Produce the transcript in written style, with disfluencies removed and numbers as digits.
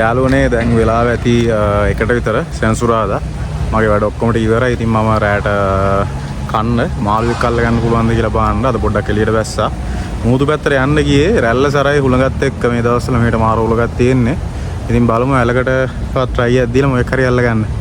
යාළුවනේ දැන් වෙලාව ඇති එකට විතර සෙනසුරාදා මගේ වැඩ ඔක්කොම ඉවරයි. ඉතින් මම රැට කන්න මාළුවෙක් අල්ල ගන්න පුළුවන්ද කියලා බලන්න අද පොඩ්ඩක් එළියට බැස්සා. මූදු පැත්තට යන්න ගියේ රැල්ල සරයි හුලඟත් එක්ක මේ දවස්වල මේකට මාර හුලඟක් තියෙන්නේ. ඉතින් බලමු ඇලකට try එකක් දීලා මොකක් හරි අල්ල ගන්න.